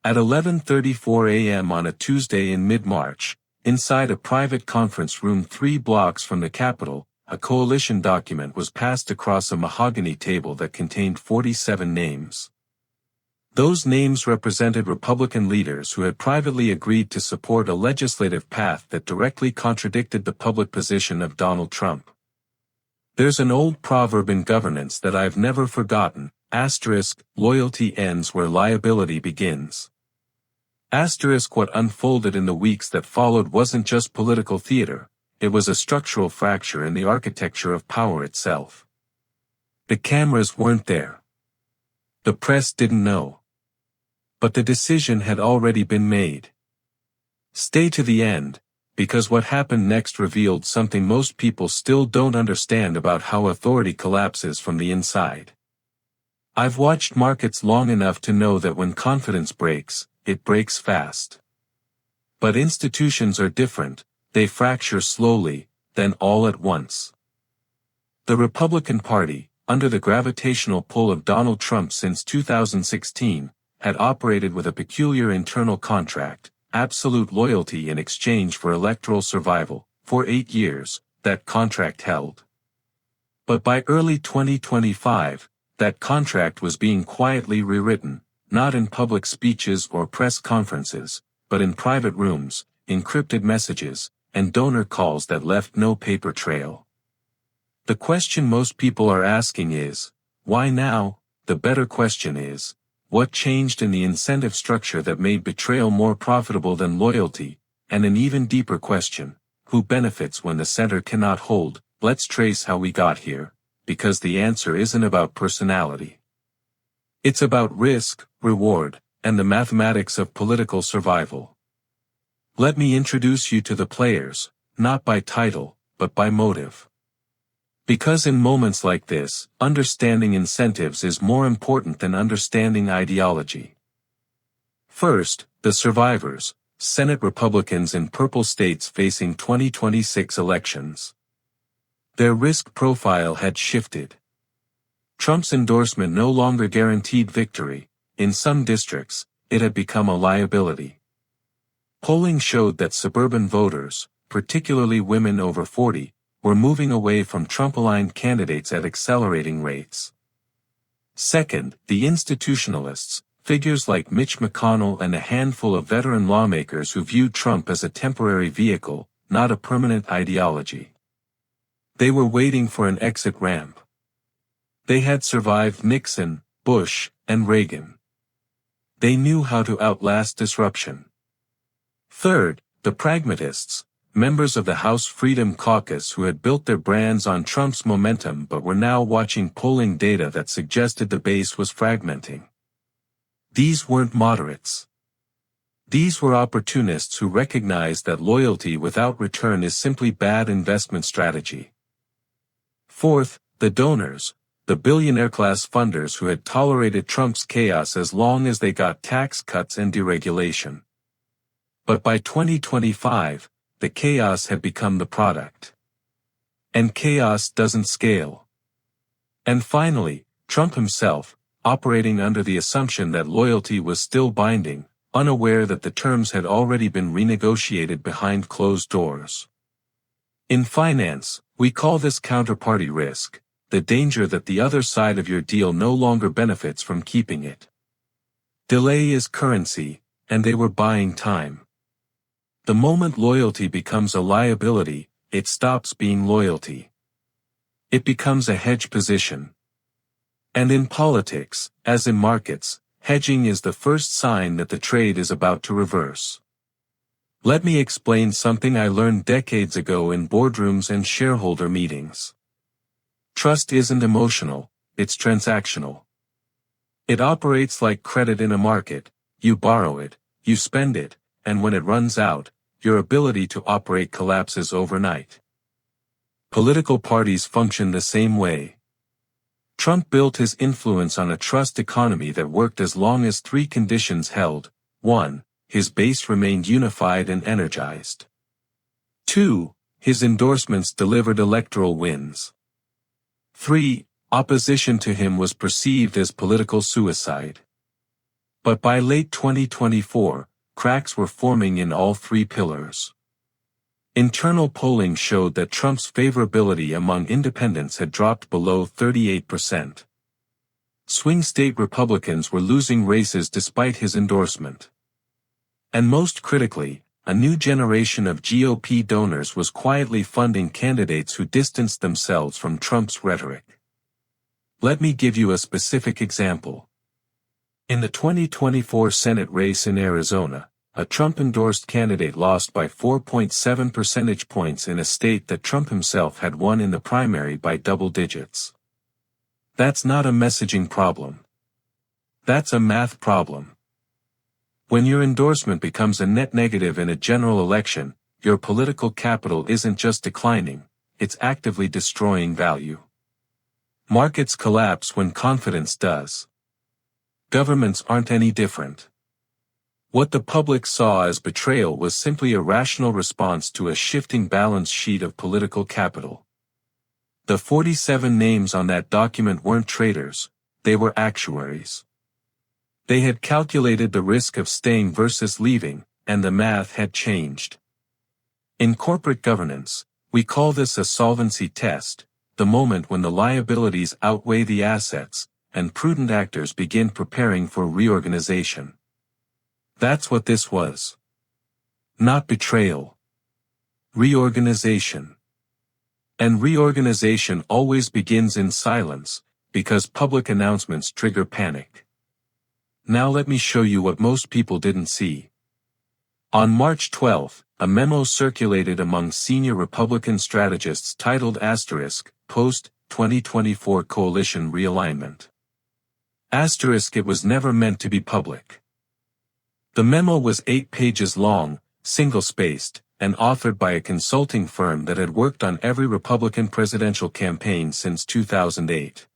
At 11:34 a.m. on a Tuesday in mid-March, inside a private conference room 3 blocks from the Capitol, a coalition document was passed across a mahogany table that contained 47 names. Those names represented Republican leaders who had privately agreed to support a legislative path that directly contradicted the public position of Donald Trump. There's an old proverb in governance that I've never forgotten, loyalty ends where liability begins. What unfolded in the weeks that followed wasn't just political theater, it was a structural fracture in the architecture of power itself. The cameras weren't there. The press didn't know. But the decision had already been made. Stay to the end, because what happened next revealed something most people still don't understand about how authority collapses from the inside. I've watched markets long enough to know that when confidence breaks, it breaks fast. But institutions are different, they fracture slowly, then all at once. The Republican Party, under the gravitational pull of Donald Trump since 2016, had operated with a peculiar internal contract, absolute loyalty in exchange for electoral survival. For 8 years, that contract held. But by early 2025, that contract was being quietly rewritten, not in public speeches or press conferences, but in private rooms, encrypted messages, and donor calls that left no paper trail. The question most people are asking is, why now? The better question is, what changed in the incentive structure that made betrayal more profitable than loyalty? And an even deeper question, who benefits when the center cannot hold? Let's trace how we got here, because the answer isn't about personality. It's about risk, reward, and the mathematics of political survival. Let me introduce you to the players, not by title, but by motive. Because in moments like this, understanding incentives is more important than understanding ideology. First, the survivors, Senate Republicans in purple states facing 2026 elections. Their risk profile had shifted. Trump's endorsement no longer guaranteed victory. In some districts, it had become a liability. Polling showed that suburban voters, particularly women over 40, were moving away from Trump-aligned candidates at accelerating rates. Second, the institutionalists, figures like Mitch McConnell and a handful of veteran lawmakers who viewed Trump as a temporary vehicle, not a permanent ideology. They were waiting for an exit ramp. They had survived Nixon, Bush, and Reagan. They knew how to outlast disruption. Third, the pragmatists, members of the House Freedom Caucus who had built their brands on Trump's momentum but were now watching polling data that suggested the base was fragmenting. These weren't moderates. These were opportunists who recognized that loyalty without return is simply bad investment strategy. Fourth, the donors, the billionaire-class funders who had tolerated Trump's chaos as long as they got tax cuts and deregulation. But by 2025, the chaos had become the product. And chaos doesn't scale. And finally, Trump himself, operating under the assumption that loyalty was still binding, unaware that the terms had already been renegotiated behind closed doors. In finance, we call this counterparty risk, the danger that the other side of your deal no longer benefits from keeping it. Delay is currency, and they were buying time. The moment loyalty becomes a liability, it stops being loyalty. It becomes a hedge position. And in politics, as in markets, hedging is the first sign that the trade is about to reverse. Let me explain something I learned decades ago in boardrooms and shareholder meetings. Trust isn't emotional, it's transactional. It operates like credit in a market. You borrow it, you spend it, and when it runs out, your ability to operate collapses overnight. Political parties function the same way. Trump built his influence on a trust economy that worked as long as 3 conditions held. 1. His base remained unified and energized. 2. His endorsements delivered electoral wins. 3. Opposition to him was perceived as political suicide. But by late 2024, cracks were forming in all three pillars. Internal polling showed that Trump's favorability among independents had dropped below 38%. Swing state Republicans were losing races despite his endorsement. And most critically, a new generation of GOP donors was quietly funding candidates who distanced themselves from Trump's rhetoric. Let me give you a specific example. In the 2024 Senate race in Arizona, a Trump-endorsed candidate lost by 4.7 percentage points in a state that Trump himself had won in the primary by double digits. That's not a messaging problem. That's a math problem. When your endorsement becomes a net negative in a general election, your political capital isn't just declining, it's actively destroying value. Markets collapse when confidence does. Governments aren't any different. What the public saw as betrayal was simply a rational response to a shifting balance sheet of political capital. The 47 names on that document weren't traders, they were actuaries. They had calculated the risk of staying versus leaving, and the math had changed. In corporate governance, we call this a solvency test, the moment when the liabilities outweigh the assets, and prudent actors begin preparing for reorganization. That's what this was. Not betrayal. Reorganization. And reorganization always begins in silence, because public announcements trigger panic. Now let me show you what most people didn't see. On March 12, a memo circulated among senior Republican strategists titled Post-2024 Coalition Realignment. It was never meant to be public. The memo was 8 pages long, single-spaced, and authored by a consulting firm that had worked on every Republican presidential campaign since 2008.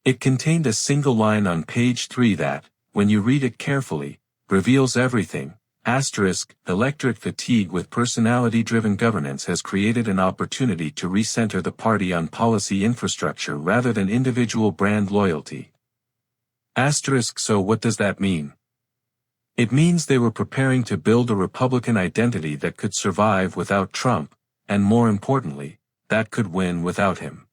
It contained a single line on page 3 that, when you read it carefully, reveals everything. Electorate fatigue with personality-driven governance has created an opportunity to recenter the party on policy infrastructure rather than individual brand loyalty. So what does that mean? It means they were preparing to build a Republican identity that could survive without Trump, and more importantly, that could win without him.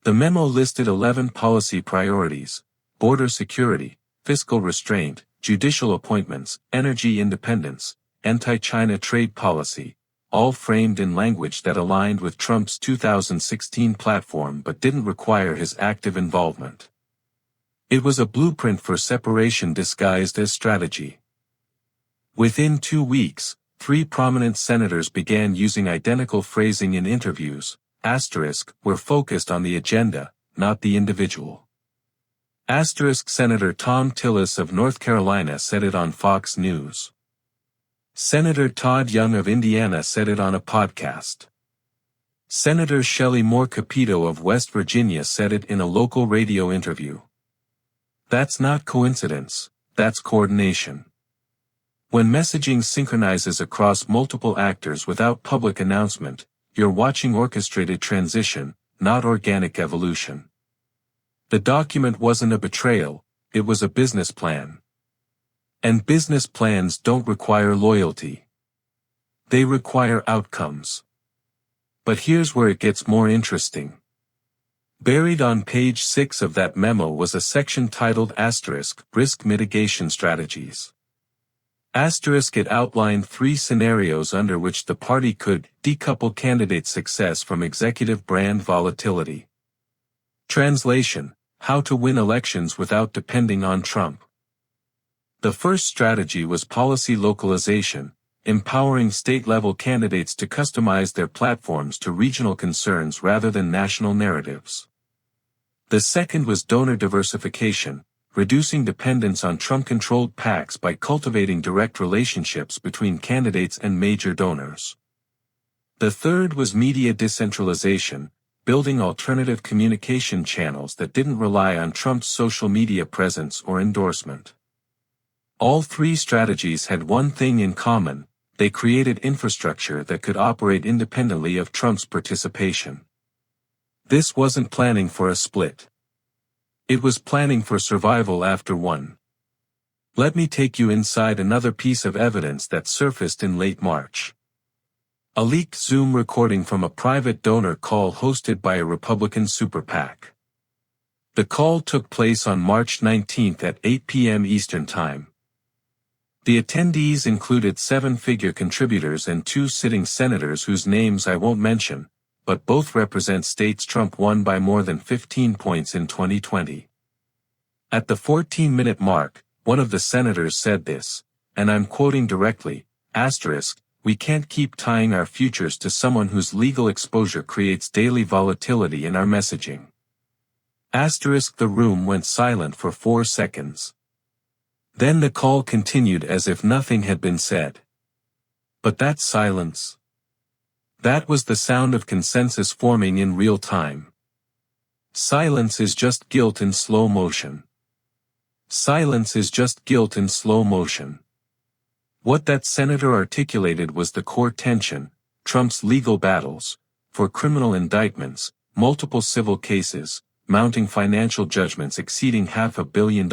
The memo listed 11 policy priorities: border security, fiscal restraint, judicial appointments, energy independence, anti-China trade policy, all framed in language that aligned with Trump's 2016 platform but didn't require his active involvement. It was a blueprint for separation disguised as strategy. Within 2 weeks, 3 prominent senators began using identical phrasing in interviews. Were focused on the agenda, not the individual. Senator Tom Tillis of North Carolina said it on Fox News. Senator Todd Young of Indiana said it on a podcast. Senator Shelley Moore Capito of West Virginia said it in a local radio interview. That's not coincidence, that's coordination. When messaging synchronizes across multiple actors without public announcement, you're watching orchestrated transition, not organic evolution. The document wasn't a betrayal, it was a business plan. And business plans don't require loyalty. They require outcomes. But here's where it gets more interesting. Buried on page 6 of that memo was a section titled Risk Mitigation Strategies. It outlined 3 scenarios under which the party could decouple candidate success from executive brand volatility. Translation: how to win elections without depending on Trump. The first strategy was policy localization, empowering state-level candidates to customize their platforms to regional concerns rather than national narratives. The second was donor diversification, reducing dependence on Trump-controlled PACs by cultivating direct relationships between candidates and major donors. The third was media decentralization, building alternative communication channels that didn't rely on Trump's social media presence or endorsement. All 3 strategies had one thing in common: they created infrastructure that could operate independently of Trump's participation. This wasn't planning for a split. It was planning for survival after one. Let me take you inside another piece of evidence that surfaced in late March. A leaked Zoom recording from a private donor call hosted by a Republican super PAC. The call took place on March 19 at 8 p.m. Eastern Time. The attendees included seven-figure contributors and two sitting senators whose names I won't mention, but both represent states Trump won by more than 15 points in 2020. At the 14-minute mark, one of the senators said this, and I'm quoting directly, *, we can't keep tying our futures to someone whose legal exposure creates daily volatility in our messaging. The room went silent for 4 seconds. Then the call continued as if nothing had been said. But that silence. That was the sound of consensus forming in real time. Silence is just guilt in slow motion. Silence is just guilt in slow motion. What that senator articulated was the core tension: Trump's legal battles, for criminal indictments, multiple civil cases, mounting financial judgments exceeding $500 million,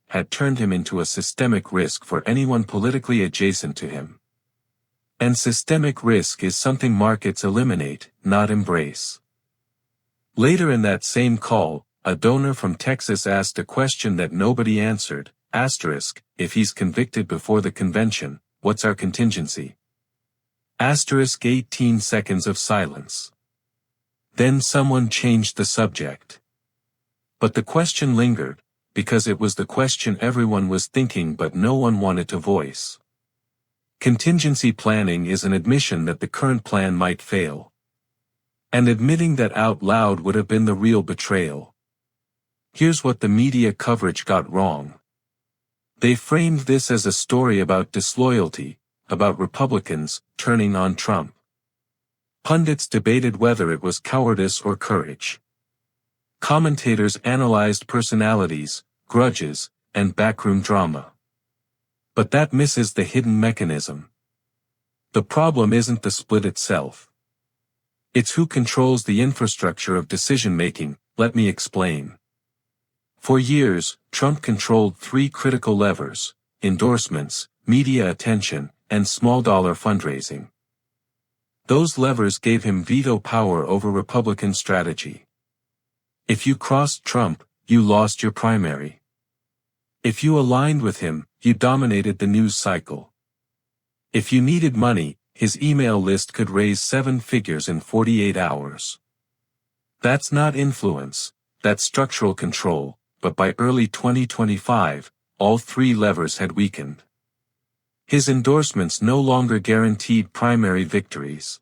had turned him into a systemic risk for anyone politically adjacent to him. And systemic risk is something markets eliminate, not embrace. Later in that same call, a donor from Texas asked a question that nobody answered, *, if he's convicted before the convention, what's our contingency? 18 seconds of silence. Then someone changed the subject. But the question lingered, because it was the question everyone was thinking but no one wanted to voice. Contingency planning is an admission that the current plan might fail. And admitting that out loud would have been the real betrayal. Here's what the media coverage got wrong. They framed this as a story about disloyalty, about Republicans turning on Trump. Pundits debated whether it was cowardice or courage. Commentators analyzed personalities, grudges, and backroom drama. But that misses the hidden mechanism. The problem isn't the split itself. It's who controls the infrastructure of decision-making. Let me explain. For years, Trump controlled three critical levers: endorsements, media attention, and small-dollar fundraising. Those levers gave him veto power over Republican strategy. If you crossed Trump, you lost your primary. If you aligned with him, you dominated the news cycle. If you needed money, his email list could raise 7 figures in 48 hours. That's not influence, that's structural control, but by early 2025, all three levers had weakened. His endorsements no longer guaranteed primary victories.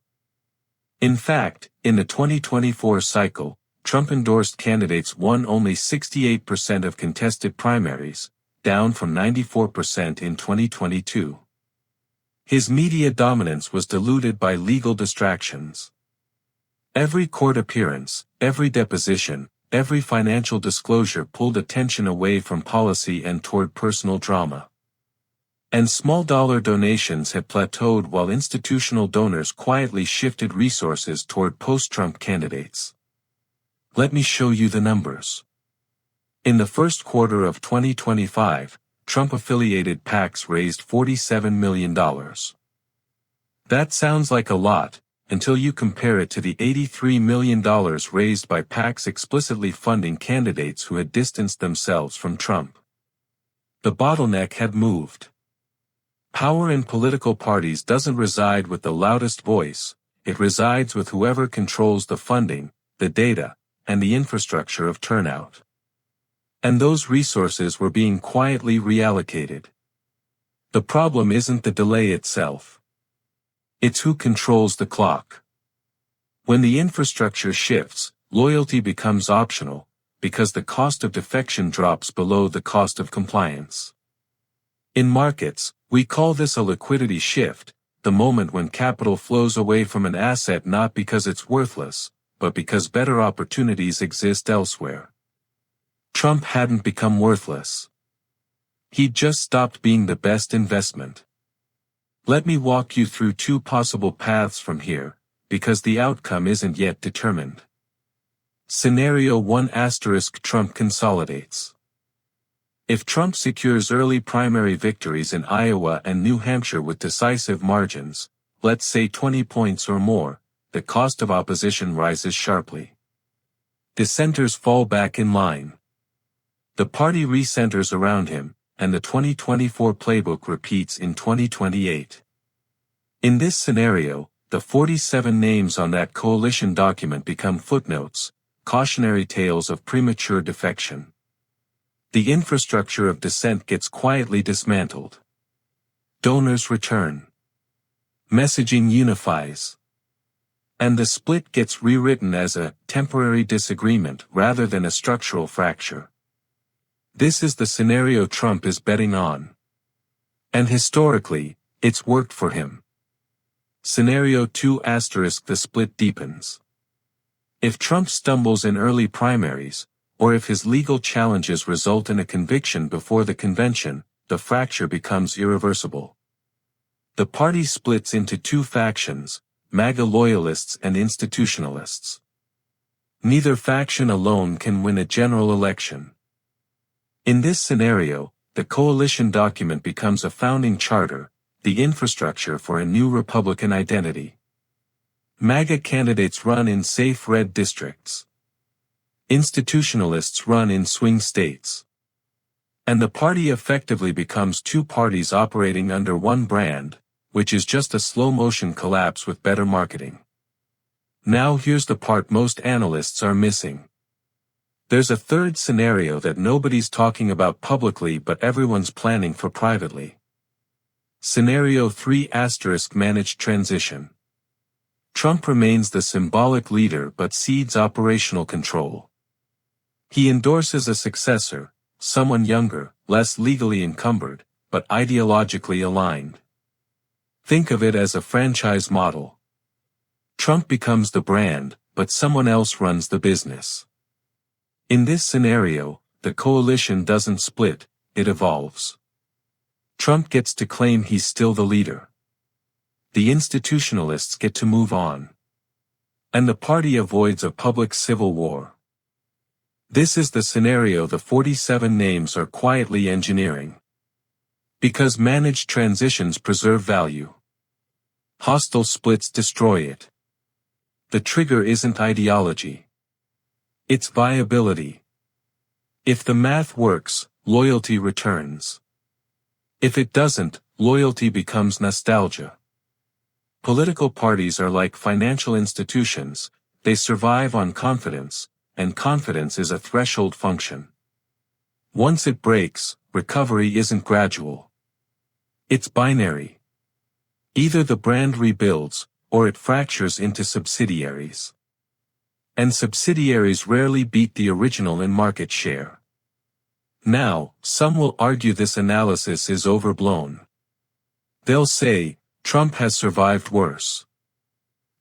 In fact, in the 2024 cycle, Trump-endorsed candidates won only 68% of contested primaries, down from 94% in 2022. His media dominance was diluted by legal distractions. Every court appearance, every deposition, every financial disclosure pulled attention away from policy and toward personal drama. And small-dollar donations had plateaued while institutional donors quietly shifted resources toward post-Trump candidates. Let me show you the numbers. In the first quarter of 2025, Trump-affiliated PACs raised $47 million. That sounds like a lot, until you compare it to the $83 million raised by PACs explicitly funding candidates who had distanced themselves from Trump. The bottleneck had moved. Power in political parties doesn't reside with the loudest voice, it resides with whoever controls the funding, the data, and the infrastructure of turnout. And those resources were being quietly reallocated. The problem isn't the delay itself. It's who controls the clock. When the infrastructure shifts, loyalty becomes optional, because the cost of defection drops below the cost of compliance. In markets, we call this a liquidity shift, the moment when capital flows away from an asset not because it's worthless, but because better opportunities exist elsewhere. Trump hadn't become worthless. He'd just stopped being the best investment. Let me walk you through two possible paths from here, because the outcome isn't yet determined. Scenario 1 *, Trump consolidates. If Trump secures early primary victories in Iowa and New Hampshire with decisive margins, let's say 20 points or more, the cost of opposition rises sharply. Dissenters fall back in line. The party recenters around him, and the 2024 playbook repeats in 2028. In this scenario, the 47 names on that coalition document become footnotes, cautionary tales of premature defection. The infrastructure of dissent gets quietly dismantled. Donors return. Messaging unifies. And the split gets rewritten as a temporary disagreement rather than a structural fracture. This is the scenario Trump is betting on. And historically, it's worked for him. Scenario 2 *, the split deepens. If Trump stumbles in early primaries, or if his legal challenges result in a conviction before the convention, the fracture becomes irreversible. The party splits into two factions, MAGA loyalists and institutionalists. Neither faction alone can win a general election. In this scenario, the coalition document becomes a founding charter, the infrastructure for a new Republican identity. MAGA candidates run in safe red districts. Institutionalists run in swing states. And the party effectively becomes two parties operating under one brand, which is just a slow-motion collapse with better marketing. Now here's the part most analysts are missing. There's a third scenario that nobody's talking about publicly but everyone's planning for privately. Scenario 3 * managed transition. Trump remains the symbolic leader but cedes operational control. He endorses a successor, someone younger, less legally encumbered, but ideologically aligned. Think of it as a franchise model. Trump becomes the brand, but someone else runs the business. In this scenario, the coalition doesn't split, it evolves. Trump gets to claim he's still the leader. The institutionalists get to move on. And the party avoids a public civil war. This is the scenario the 47 names are quietly engineering. Because managed transitions preserve value. Hostile splits destroy it. The trigger isn't ideology. It's viability. If the math works, loyalty returns. If it doesn't, loyalty becomes nostalgia. Political parties are like financial institutions, they survive on confidence, and confidence is a threshold function. Once it breaks, recovery isn't gradual. It's binary. Either the brand rebuilds, or it fractures into subsidiaries. And subsidiaries rarely beat the original in market share. Now, some will argue this analysis is overblown. They'll say, Trump has survived worse.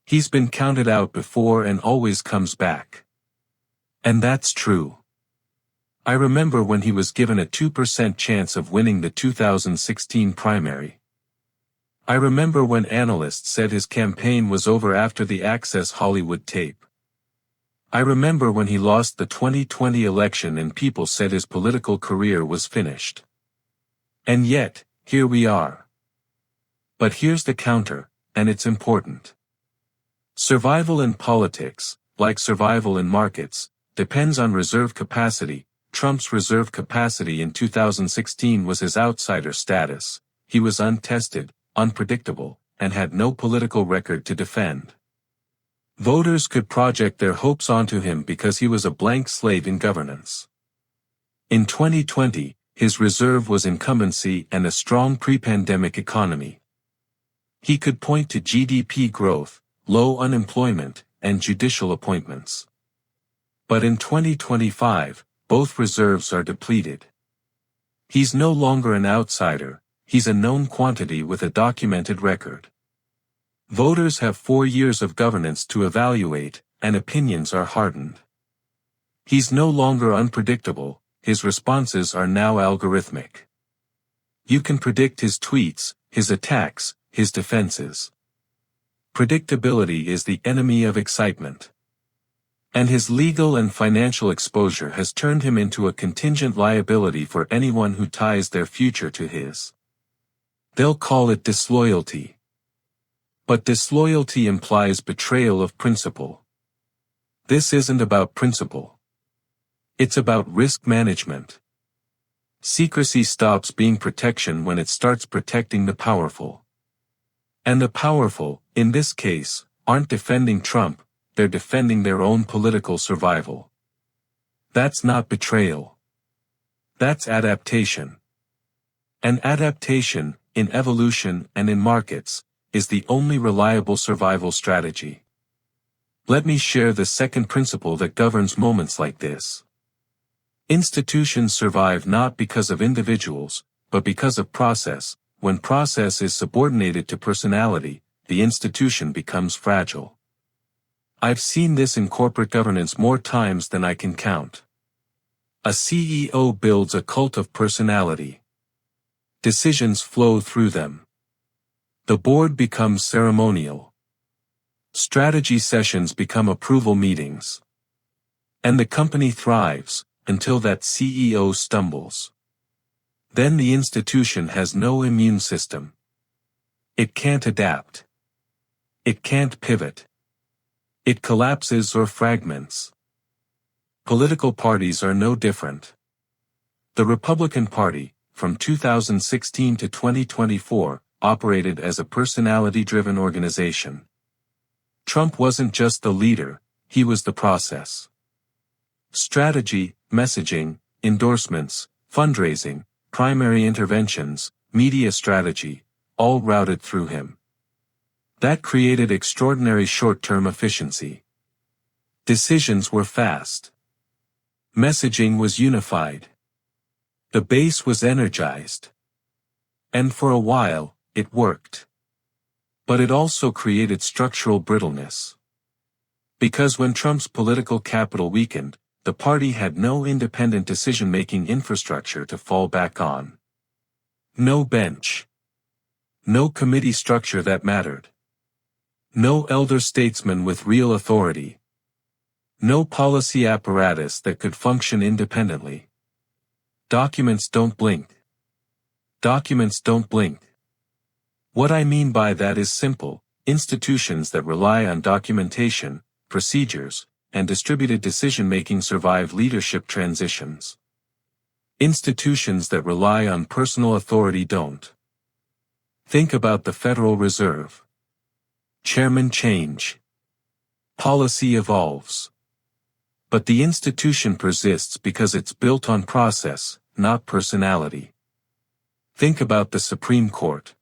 He's been counted out before and always comes back. And that's true. I remember when he was given a 2% chance of winning the 2016 primary. I remember when analysts said his campaign was over after the Access Hollywood tape. I remember when he lost the 2020 election and people said his political career was finished. And yet, here we are. But here's the counter, and it's important. Survival in politics, like survival in markets, depends on reserve capacity. Trump's reserve capacity in 2016 was his outsider status. He was untested, unpredictable, and had no political record to defend. Voters could project their hopes onto him because he was a blank slate in governance. In 2020, his reserve was incumbency and a strong pre-pandemic economy. He could point to GDP growth, low unemployment, and judicial appointments. But in 2025, both reserves are depleted. He's no longer an outsider, he's a known quantity with a documented record. Voters have 4 years of governance to evaluate, and opinions are hardened. He's no longer unpredictable, his responses are now algorithmic. You can predict his tweets, his attacks, his defenses. Predictability is the enemy of excitement. And his legal and financial exposure has turned him into a contingent liability for anyone who ties their future to his. They'll call it disloyalty. But disloyalty implies betrayal of principle. This isn't about principle. It's about risk management. Secrecy stops being protection when it starts protecting the powerful. And the powerful, in this case, aren't defending Trump, they're defending their own political survival. That's not betrayal. That's adaptation. And adaptation, in evolution and in markets, is the only reliable survival strategy. Let me share the second principle that governs moments like this. Institutions survive not because of individuals, but because of process. When process is subordinated to personality, the institution becomes fragile. I've seen this in corporate governance more times than I can count. A CEO builds a cult of personality. Decisions flow through them. The board becomes ceremonial. Strategy sessions become approval meetings. And the company thrives, until that CEO stumbles. Then the institution has no immune system. It can't adapt. It can't pivot. It collapses or fragments. Political parties are no different. The Republican Party, from 2016 to 2024, operated as a personality-driven organization. Trump wasn't just the leader, he was the process. Strategy, messaging, endorsements, fundraising, primary interventions, media strategy, all routed through him. That created extraordinary short-term efficiency. Decisions were fast. Messaging was unified. The base was energized. And for a while, it worked. But it also created structural brittleness. Because when Trump's political capital weakened, the party had no independent decision-making infrastructure to fall back on. No bench. No committee structure that mattered. No elder statesman with real authority. No policy apparatus that could function independently. Documents don't blink. Documents don't blink. What I mean by that is simple: institutions that rely on documentation, procedures, and distributed decision-making survive leadership transitions. Institutions that rely on personal authority don't. Think about the Federal Reserve. Chairmen change. Policy evolves. But the institution persists because it's built on process, not personality. Think about the Supreme Court.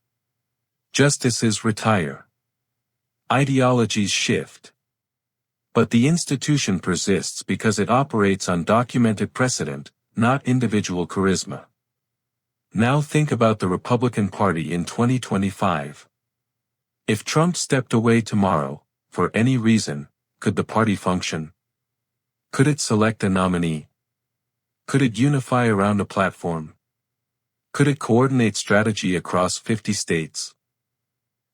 Justices retire. Ideologies shift. But the institution persists because it operates on documented precedent, not individual charisma. Now think about the Republican Party in 2025. If Trump stepped away tomorrow, for any reason, could the party function? Could it select a nominee? Could it unify around a platform? Could it coordinate strategy across 50 states?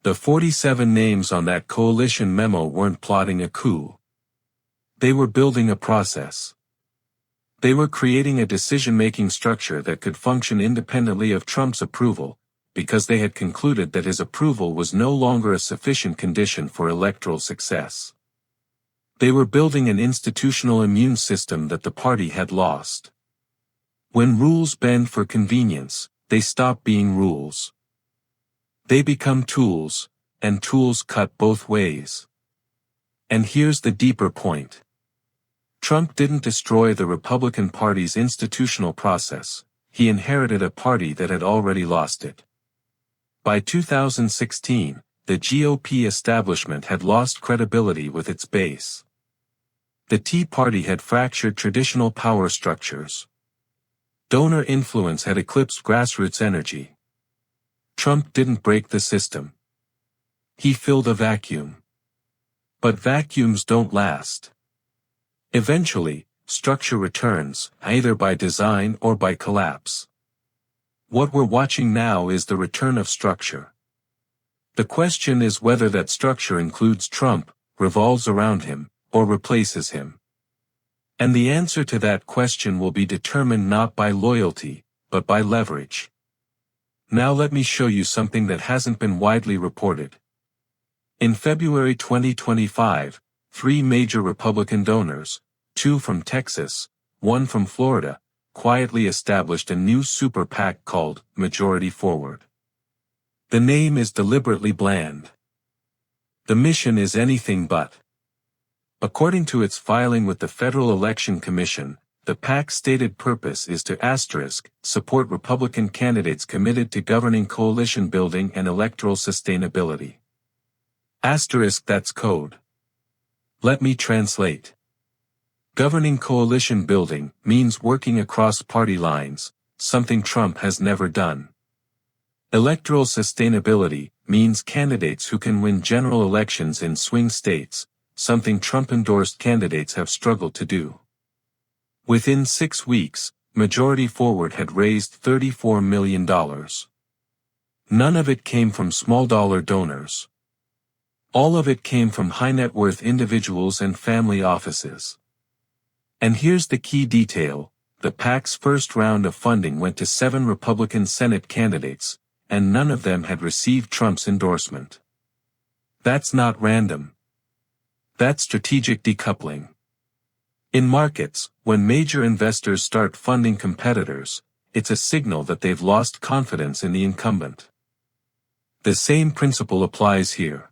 The 47 names on that coalition memo weren't plotting a coup. They were building a process. They were creating a decision-making structure that could function independently of Trump's approval, because they had concluded that his approval was no longer a sufficient condition for electoral success. They were building an institutional immune system that the party had lost. When rules bend for convenience, they stop being rules. They become tools, and tools cut both ways. And here's the deeper point. Trump didn't destroy the Republican Party's institutional process, he inherited a party that had already lost it. By 2016, the GOP establishment had lost credibility with its base. The Tea Party had fractured traditional power structures. Donor influence had eclipsed grassroots energy. Trump didn't break the system. He filled a vacuum. But vacuums don't last. Eventually, structure returns, either by design or by collapse. What we're watching now is the return of structure. The question is whether that structure includes Trump, revolves around him, or replaces him. And the answer to that question will be determined not by loyalty, but by leverage. Now let me show you something that hasn't been widely reported. In February 2025, 3 major Republican donors, 2 from Texas, 1 from Florida, quietly established a new super PAC called Majority Forward. The name is deliberately bland. The mission is anything but. According to its filing with the Federal Election Commission, the PAC's stated purpose is to support Republican candidates committed to governing coalition building and electoral sustainability. That's code. Let me translate. Governing coalition building means working across party lines, something Trump has never done. Electoral sustainability means candidates who can win general elections in swing states, something Trump-endorsed candidates have struggled to do. Within 6 weeks, Majority Forward had raised $34 million. None of it came from small-dollar donors. All of it came from high-net-worth individuals and family offices. And here's the key detail: the PAC's first round of funding went to 7 Republican Senate candidates, and none of them had received Trump's endorsement. That's not random. That's strategic decoupling. In markets, when major investors start funding competitors, it's a signal that they've lost confidence in the incumbent. The same principle applies here.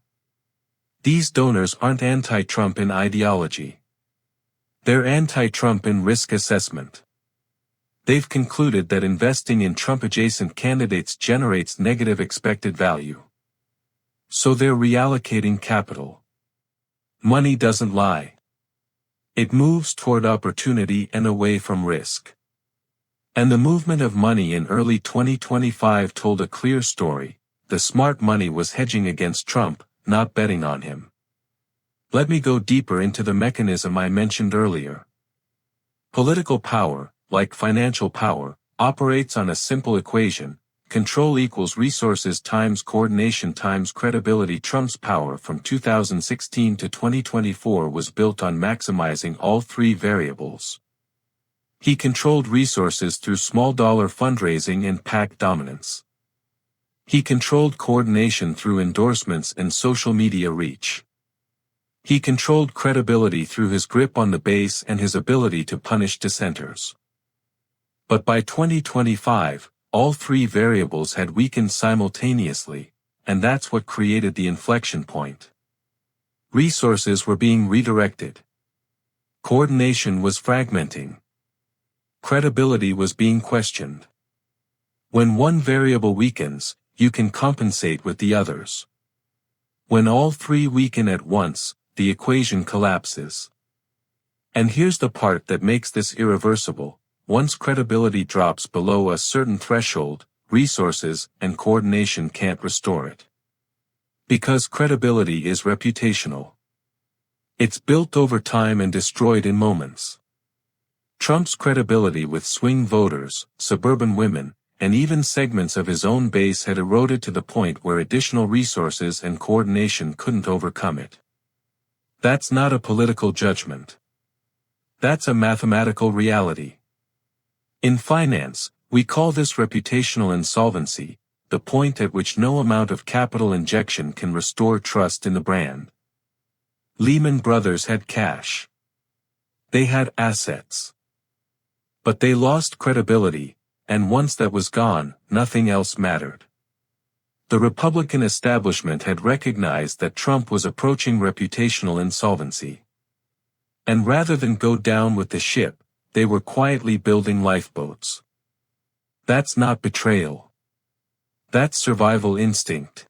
These donors aren't anti-Trump in ideology. They're anti-Trump in risk assessment. They've concluded that investing in Trump-adjacent candidates generates negative expected value. So they're reallocating capital. Money doesn't lie. It moves toward opportunity and away from risk. And the movement of money in early 2025 told a clear story: the smart money was hedging against Trump, not betting on him. Let me go deeper into the mechanism I mentioned earlier. Political power, like financial power, operates on a simple equation: control equals resources times coordination times credibility. Trump's power from 2016 to 2024 was built on maximizing all 3 variables. He controlled resources through small-dollar fundraising and PAC dominance. He controlled coordination through endorsements and social media reach. He controlled credibility through his grip on the base and his ability to punish dissenters. But by 2025, all 3 variables had weakened simultaneously, and that's what created the inflection point. Resources were being redirected. Coordination was fragmenting. Credibility was being questioned. When one variable weakens, you can compensate with the others. When all 3 weaken at once, the equation collapses. And here's the part that makes this irreversible: once credibility drops below a certain threshold, resources and coordination can't restore it. Because credibility is reputational. It's built over time and destroyed in moments. Trump's credibility with swing voters, suburban women, and even segments of his own base had eroded to the point where additional resources and coordination couldn't overcome it. That's not a political judgment. That's a mathematical reality. In finance, we call this reputational insolvency, the point at which no amount of capital injection can restore trust in the brand. Lehman Brothers had cash. They had assets. But they lost credibility, and once that was gone, nothing else mattered. The Republican establishment had recognized that Trump was approaching reputational insolvency. And rather than go down with the ship, they were quietly building lifeboats. That's not betrayal. That's survival instinct.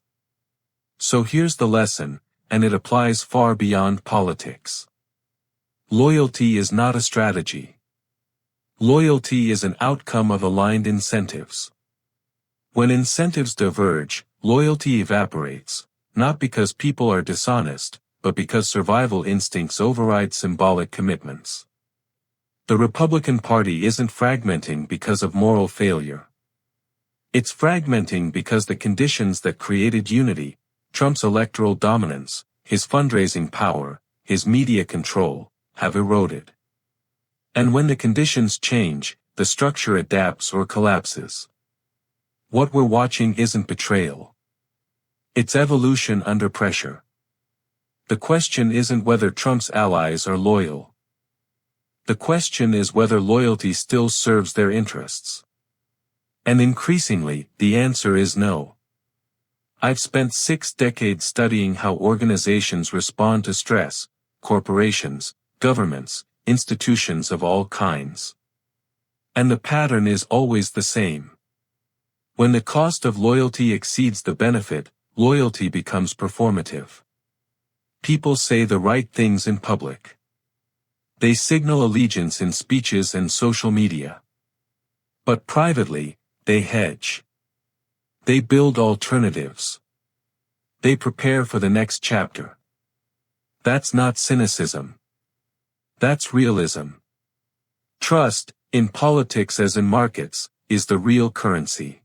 So here's the lesson, and it applies far beyond politics. Loyalty is not a strategy. Loyalty is an outcome of aligned incentives. When incentives diverge, loyalty evaporates, not because people are dishonest, but because survival instincts override symbolic commitments. The Republican Party isn't fragmenting because of moral failure. It's fragmenting because the conditions that created unity, Trump's electoral dominance, his fundraising power, his media control, have eroded. And when the conditions change, the structure adapts or collapses. What we're watching isn't betrayal. It's evolution under pressure. The question isn't whether Trump's allies are loyal. The question is whether loyalty still serves their interests. And increasingly, the answer is no. I've spent 6 decades studying how organizations respond to stress, corporations, governments, institutions of all kinds. And the pattern is always the same. When the cost of loyalty exceeds the benefit, loyalty becomes performative. People say the right things in public. They signal allegiance in speeches and social media. But privately, they hedge. They build alternatives. They prepare for the next chapter. That's not cynicism. That's realism. Trust, in politics as in markets, is the real currency.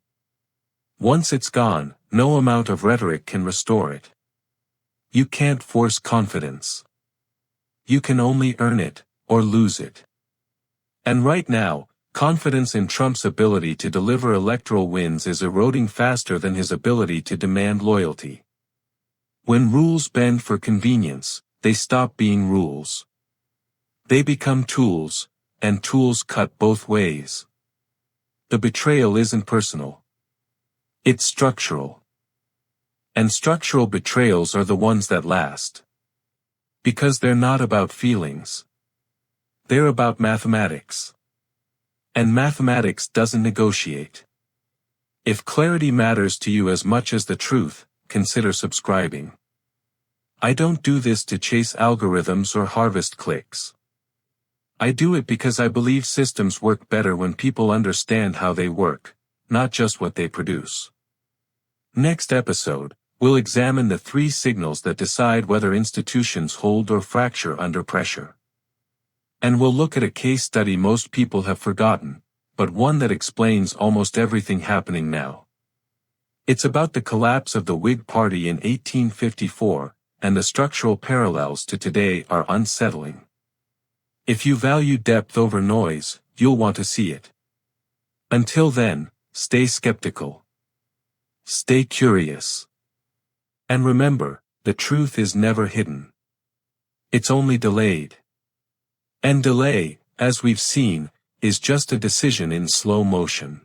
Once it's gone, no amount of rhetoric can restore it. You can't force confidence. You can only earn it, or lose it. And right now, confidence in Trump's ability to deliver electoral wins is eroding faster than his ability to demand loyalty. When rules bend for convenience, they stop being rules. They become tools, and tools cut both ways. The betrayal isn't personal. It's structural. And structural betrayals are the ones that last. Because they're not about feelings. They're about mathematics. And mathematics doesn't negotiate. If clarity matters to you as much as the truth, consider subscribing. I don't do this to chase algorithms or harvest clicks. I do it because I believe systems work better when people understand how they work, not just what they produce. Next episode, we'll examine the 3 signals that decide whether institutions hold or fracture under pressure. And we'll look at a case study most people have forgotten, but one that explains almost everything happening now. It's about the collapse of the Whig Party in 1854, and the structural parallels to today are unsettling. If you value depth over noise, you'll want to see it. Until then, stay skeptical. Stay curious. And remember, the truth is never hidden. It's only delayed. And delay, as we've seen, is just a decision in slow motion.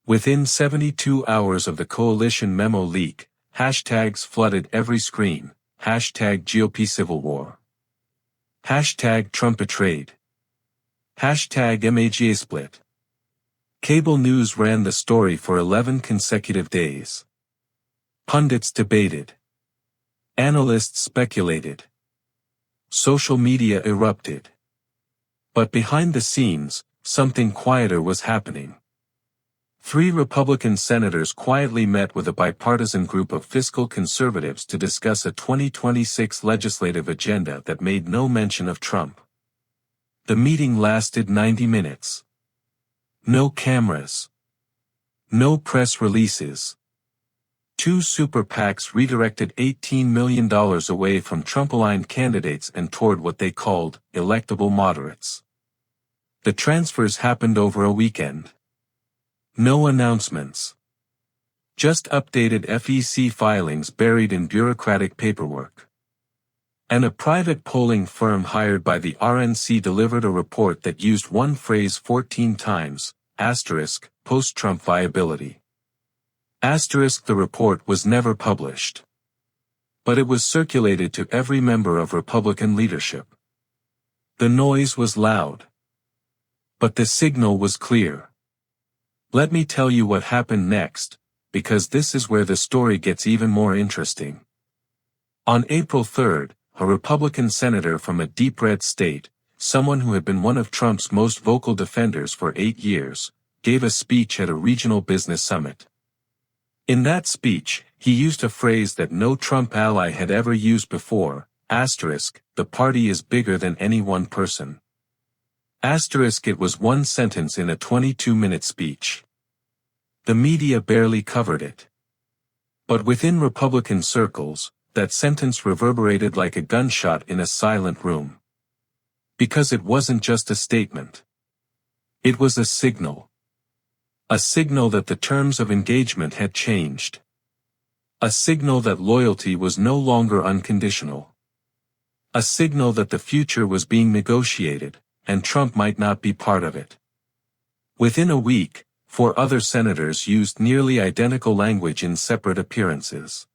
Within 72 hours of the coalition memo leak, hashtags flooded every screen, hashtag GOP Civil War. Hashtag Trump betrayed. Hashtag MAGA split. Cable news ran the story for 11 consecutive days. Pundits debated. Analysts speculated. Social media erupted. But behind the scenes, something quieter was happening. 3 Republican senators quietly met with a bipartisan group of fiscal conservatives to discuss a 2026 legislative agenda that made no mention of Trump. The meeting lasted 90 minutes. No cameras. No press releases. 2 super PACs redirected $18 million away from Trump-aligned candidates and toward what they called electable moderates. The transfers happened over a weekend. No announcements. Just updated FEC filings buried in bureaucratic paperwork. And a private polling firm hired by the RNC delivered a report that used one phrase 14 times, post-Trump viability. The report was never published. But it was circulated to every member of Republican leadership. The noise was loud. But the signal was clear. Let me tell you what happened next, because this is where the story gets even more interesting. On April 3rd, a Republican senator from a deep red state, someone who had been one of Trump's most vocal defenders for 8 years, gave a speech at a regional business summit. In that speech, he used a phrase that no Trump ally had ever used before, the party is bigger than any one person. It was one sentence in a 22-minute speech. The media barely covered it. But within Republican circles, that sentence reverberated like a gunshot in a silent room. Because it wasn't just a statement. It was a signal. A signal that the terms of engagement had changed. A signal that loyalty was no longer unconditional. A signal that the future was being negotiated, and Trump might not be part of it. Within a week, 4 other senators used nearly identical language in separate appearances.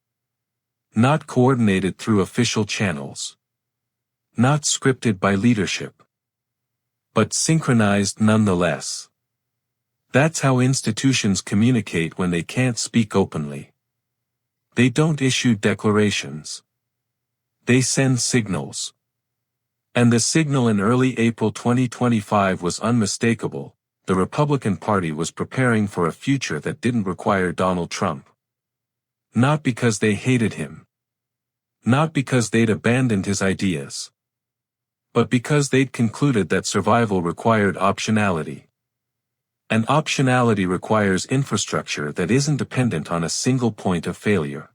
Not coordinated through official channels. Not scripted by leadership. But synchronized nonetheless. That's how institutions communicate when they can't speak openly. They don't issue declarations. They send signals. And the signal in early April 2025 was unmistakable. The Republican Party was preparing for a future that didn't require Donald Trump. Not because they hated him. Not because they'd abandoned his ideas. But because they'd concluded that survival required optionality. And optionality requires infrastructure that isn't dependent on a single point of failure.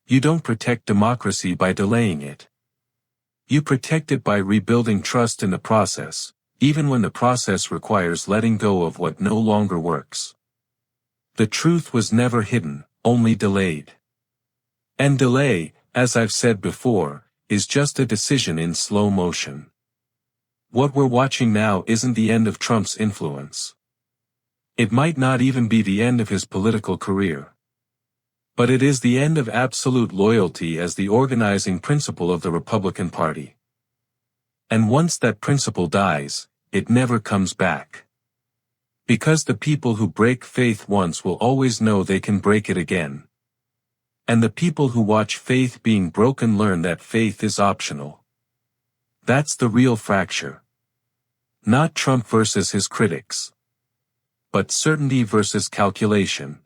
You don't protect democracy by delaying it. You protect it by rebuilding trust in the process, even when the process requires letting go of what no longer works. The truth was never hidden, only delayed. And delay, as I've said before, is just a decision in slow motion. What we're watching now isn't the end of Trump's influence. It might not even be the end of his political career. But it is the end of absolute loyalty as the organizing principle of the Republican Party. And once that principle dies, it never comes back. Because the people who break faith once will always know they can break it again. And the people who watch faith being broken learn that faith is optional. That's the real fracture. Not Trump versus his critics. But certainty versus calculation.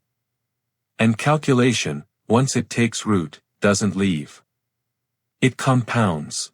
And calculation, once it takes root, doesn't leave. It compounds.